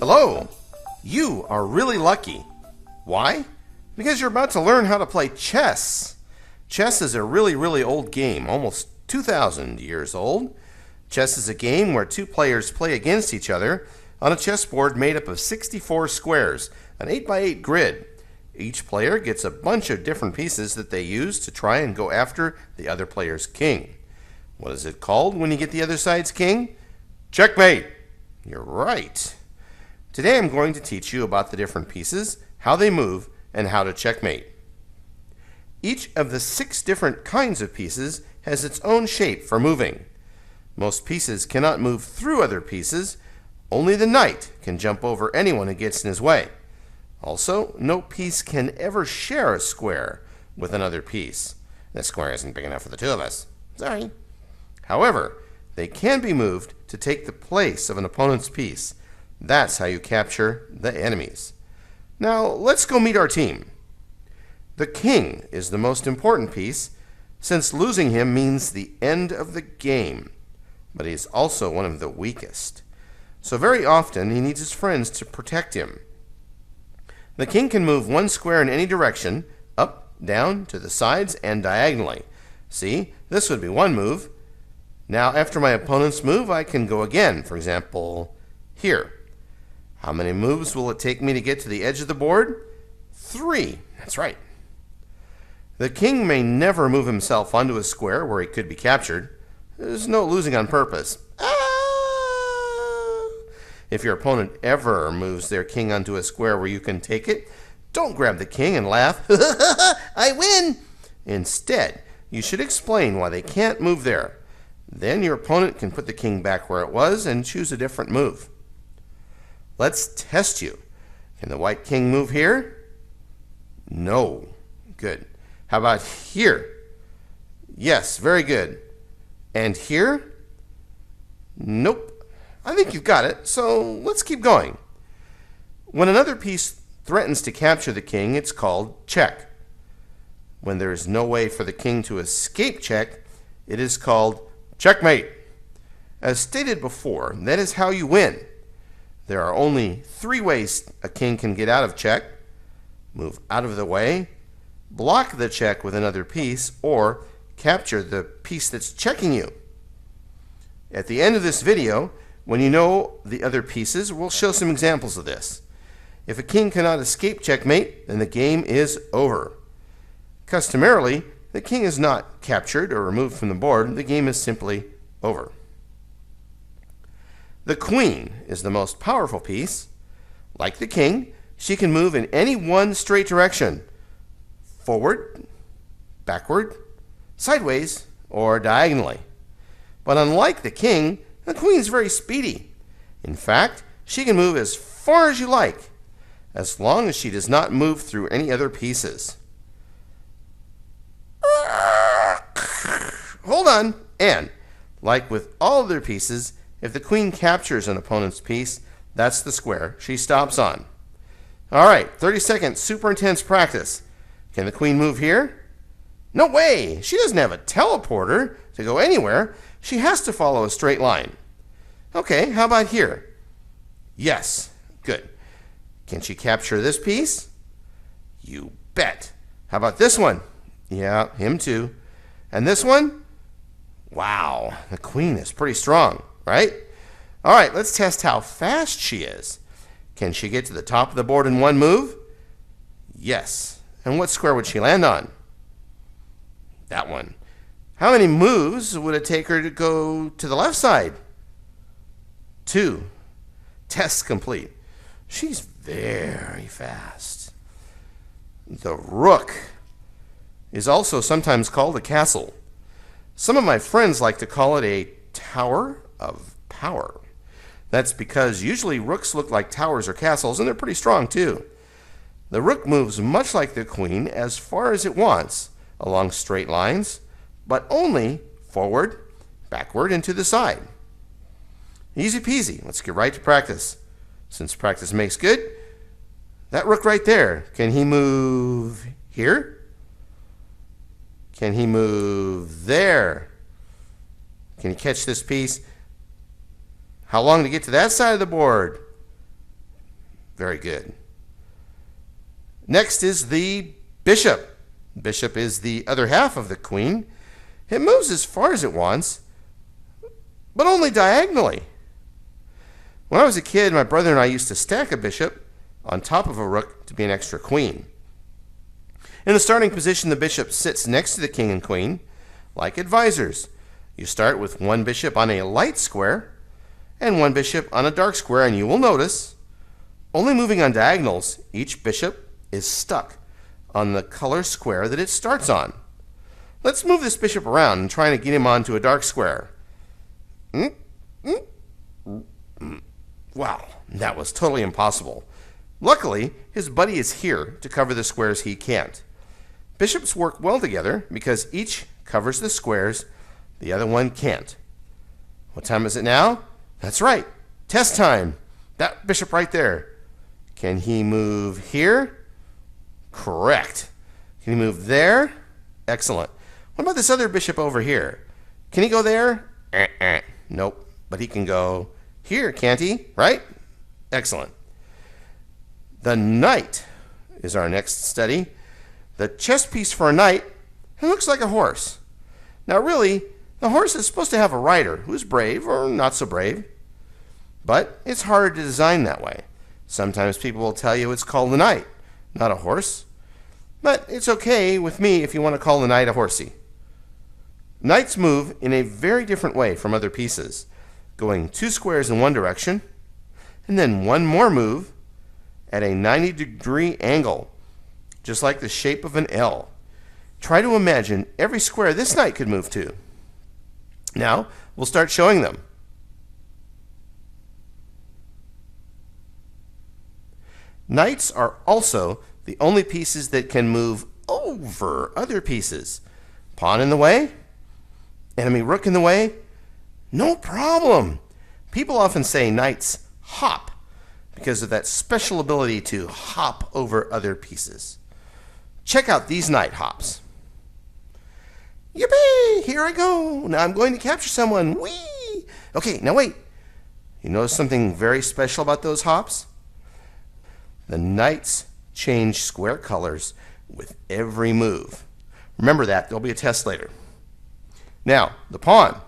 Hello! You are really lucky. Why? Because you're about to learn how to play chess. Chess is a really old game, almost 2,000 years old. Chess is a game where two players play against each other on a chessboard made up of 64 squares, an 8x8 grid. Each player gets a bunch of different pieces that they use to try and go after the other player's king. What is it called when you get the other side's king? Checkmate! You're right. Today I'm going to teach you about the different pieces, how they move, and how to checkmate. Each of the 6 different kinds of pieces has its own shape for moving. Most pieces cannot move through other pieces. Only the knight can jump over anyone who gets in his way. Also, no piece can ever share a square with another piece. This square isn't big enough for the two of us. Sorry. However, they can be moved to take the place of an opponent's piece. That's how you capture the enemies. Now, let's go meet our team. The king is the most important piece, since losing him means the end of the game. But he is also one of the weakest. So very often, he needs his friends to protect him. The king can move one square in any direction, up, down, to the sides, and diagonally. See, this would be one move. Now, after my opponent's move, I can go again. For example, here. How many moves will it take me to get to the edge of the board? 3. That's right. The king may never move himself onto a square where he could be captured. There's no losing on purpose. If your opponent ever moves their king onto a square where you can take it, don't grab the king and laugh, I win! Instead, you should explain why they can't move there. Then your opponent can put the king back where it was and choose a different move. Let's test you. Can the white king move here? No. Good. How about here? Yes, very good. And here? Nope. I think you've got it, so let's keep going. When another piece threatens to capture the king, it's called check. When there is no way for the king to escape check, it is called checkmate. As stated before, that is how you win. There are only 3 ways a king can get out of check: move out of the way, block the check with another piece, or capture the piece that's checking you. At the end of this video, when you know the other pieces, we'll show some examples of this. If a king cannot escape checkmate, then the game is over. Customarily, the king is not captured or removed from the board. The game is simply over. The queen is the most powerful piece. Like the king, she can move in any one straight direction: forward, backward, sideways, or diagonally. But unlike the king, the queen is very speedy. In fact, she can move as far as you like, as long as she does not move through any other pieces. Hold on. And, like with all other pieces, if the queen captures an opponent's piece, that's the square she stops on. All right, 30 seconds, super intense practice. Can the queen move here? No way! She doesn't have a teleporter to go anywhere. She has to follow a straight line. Okay, how about here? Yes, good. Can she capture this piece? You bet. How about this one? Yeah, him too. And this one? Wow, the queen is pretty strong, right? All right, let's test how fast she is. Can she get to the top of the board in one move? Yes. And what square would she land on? That one. How many moves would it take her to go to the left side? 2. Test complete. She's very fast. The rook is also sometimes called a castle. Some of my friends like to call it a tower of power. That's because usually rooks look like towers or castles, and they're pretty strong too. The rook moves much like the queen as far as it wants, along straight lines, but only forward, backward, and to the side. Easy peasy. Let's get right to practice. Since practice makes good, that rook right there, can he move here? Can he move there? Can he catch this piece? How long to get to that side of the board? Very good. Next is the bishop. Bishop is the other half of the queen. It moves as far as it wants, but only diagonally. When I was a kid, my brother and I used to stack a bishop on top of a rook to be an extra queen. In the starting position, the bishop sits next to the king and queen, like advisors. You start with one bishop on a light square and one bishop on a dark square, and you will notice, only moving on diagonals, each bishop is stuck on the color square that it starts on. Let's move this bishop around and try to get him onto a dark square. Wow, that was totally impossible. Luckily, his buddy is here to cover the squares he can't. Bishops work well together because each covers the squares the other one can't. What time is it now? That's right, test time. That bishop right there. Can he move here? Correct. Can he move there? Excellent. What about this other bishop over here? Can he go there? Nope, but he can go here, can't he? Right? Excellent. The knight is our next study. The chess piece for a knight, it looks like a horse. Now really, the horse is supposed to have a rider who's brave or not so brave. But it's hard to design that way. Sometimes people will tell you it's called a knight, not a horse. But it's okay with me if you want to call the knight a horsey. Knights move in a very different way from other pieces, going 2 squares in one direction, and then one more move at a 90-degree angle, just like the shape of an L. Try to imagine every square this knight could move to. Now, we'll start showing them. Knights are also the only pieces that can move over other pieces. Pawn in the way? Enemy rook in the way? No problem. People often say knights hop because of that special ability to hop over other pieces. Check out these knight hops. Yippee! Here I go. Now I'm going to capture someone. Whee! Okay, now wait. You notice something very special about those hops? The knights change square colors with every move. Remember that. There'll be a test later. Now, the pawn.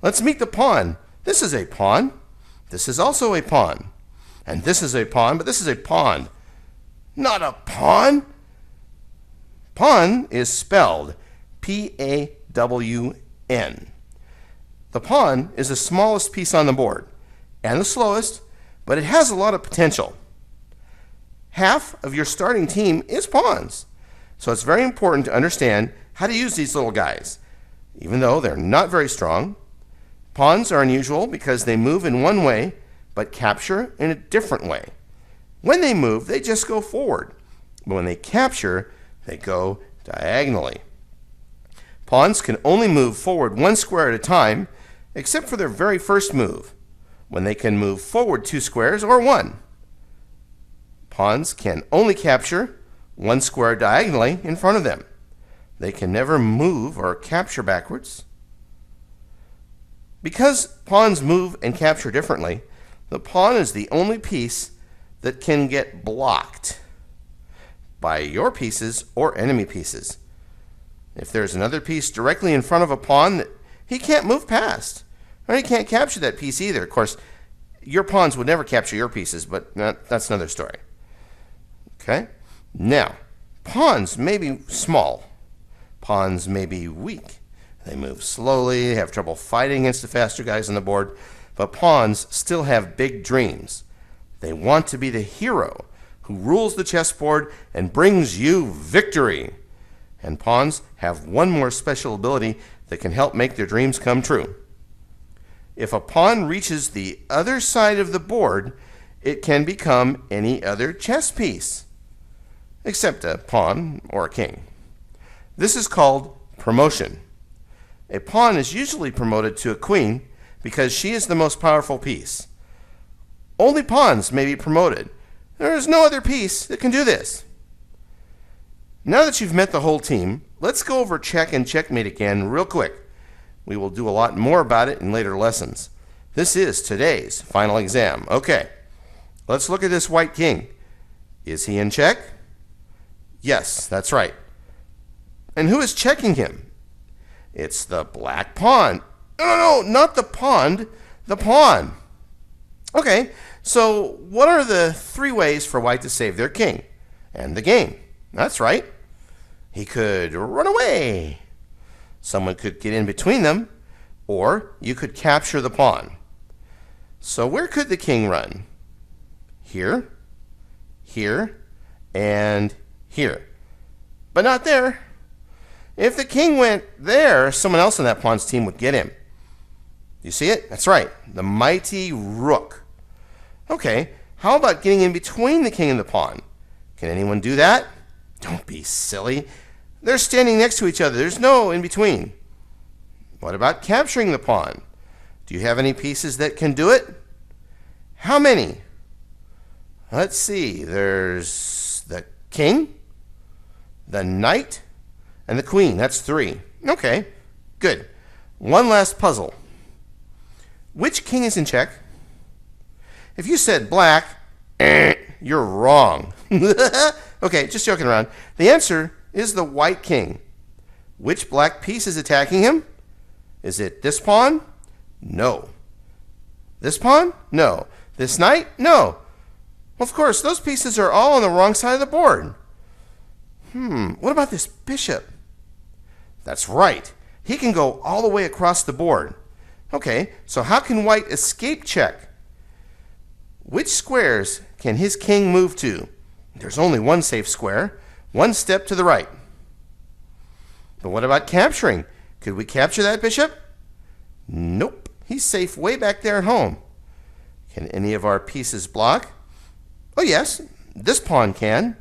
Let's meet the pawn. This is a pawn. This is also a pawn. And this is a pawn, but this is a pawn. Not a pawn. Pawn is spelled P-A-W-N. The pawn is the smallest piece on the board and the slowest, but it has a lot of potential. Half of your starting team is pawns, so it's very important to understand how to use these little guys. Even though they're not very strong, pawns are unusual because they move in one way, but capture in a different way. When they move, they just go forward, but when they capture, they go diagonally. Pawns can only move forward 1 square at a time, except for their very first move, when they can move forward 2 squares or 1. Pawns can only capture 1 square diagonally in front of them. They can never move or capture backwards. Because pawns move and capture differently, the pawn is the only piece that can get blocked by your pieces or enemy pieces. If there's another piece directly in front of a pawn that he can't move past, or he can't capture that piece either. Of course, your pawns would never capture your pieces, but that's another story. Okay? Now, pawns may be small. Pawns may be weak. They move slowly, have trouble fighting against the faster guys on the board, but pawns still have big dreams. They want to be the hero who rules the chessboard and brings you victory. And pawns have one more special ability that can help make their dreams come true. If a pawn reaches the other side of the board, it can become any other chess piece, except a pawn or a king. This is called promotion. A pawn is usually promoted to a queen because she is the most powerful piece. Only pawns may be promoted. There is no other piece that can do this. Now that you've met the whole team, let's go over check and checkmate again real quick. We will do a lot more about it in later lessons. This is today's final exam. Okay, Let's look at this white king. Is he in check? Yes, that's right. And who is checking him? It's the black pawn. No, not the pond, the pawn. Okay, so what are the 3 ways for white to save their king and the game? That's right. He could run away. Someone could get in between them, or you could capture the pawn. So where could the king run? Here, here, and here. But not there. If the king went there, someone else on that pawn's team would get him. You see it? That's right. The mighty rook. Okay, how about getting in between the king and the pawn? Can anyone do that? Don't be silly. They're standing next to each other. There's no in between. What about capturing the pawn? Do you have any pieces that can do it? How many? Let's see. There's the king, the knight, and the queen. That's 3. Okay, good. One last puzzle. Which king is in check? If you said black, you're wrong. Okay, just joking around. The answer is the white king. Which black piece is attacking him? Is it this pawn? No. This pawn? No. This knight? No. Well, of course, those pieces are all on the wrong side of the board. What about this bishop? That's right. He can go all the way across the board. Okay, so how can white escape check? Which squares can his king move to? There's only one safe square, one step to the right. But what about capturing? Could we capture that bishop? Nope, he's safe way back there at home. Can any of our pieces block? Oh yes, this pawn can.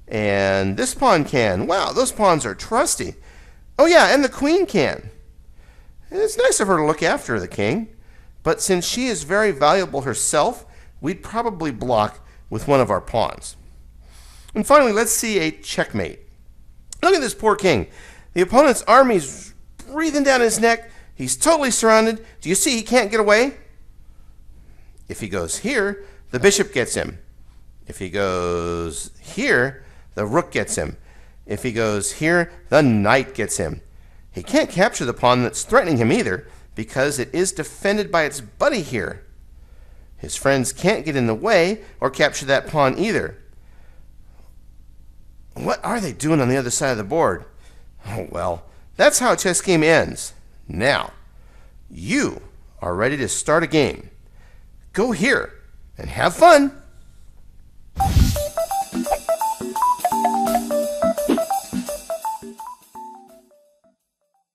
And this pawn can. Wow, those pawns are trusty. Oh yeah, and the queen can. It's nice of her to look after the king, but since she is very valuable herself, we'd probably block with one of our pawns. And finally, let's see a checkmate. Look at this poor king. The opponent's army's breathing down his neck. He's totally surrounded. Do you see he can't get away? If he goes here, the bishop gets him. If he goes here, the rook gets him. If he goes here, the knight gets him. He can't capture the pawn that's threatening him either, because it is defended by its buddy here. His friends can't get in the way or capture that pawn either. What are they doing on the other side of the board? Oh well, that's how a chess game ends. Now, you are ready to start a game. Go here and have fun.